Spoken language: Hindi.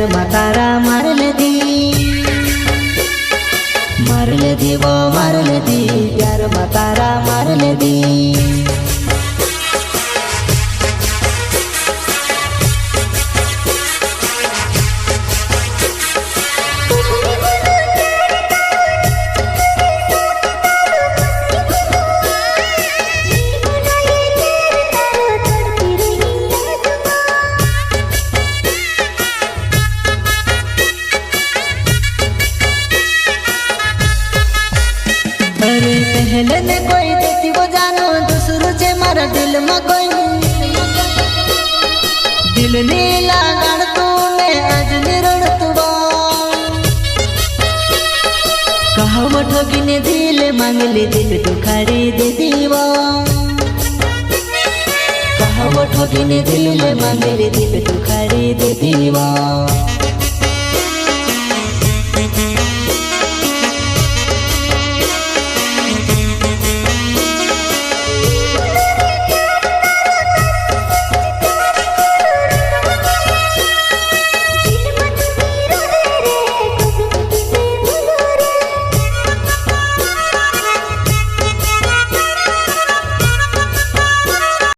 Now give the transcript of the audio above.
प्यार मातारा मारल दी वो मारल दी प्यार मातारा मारल दी। पहले ने कोई देती वो जानो दूसरों से मारा दिल में कोई दिल नीला गण तूने आज निरण तुवा कहा वो ठगी ने दिल मांग ले दिल दुखारी दे दीवा कहा वो ठगी ने दिल मांग ले दिल दुखारी दे दीवा।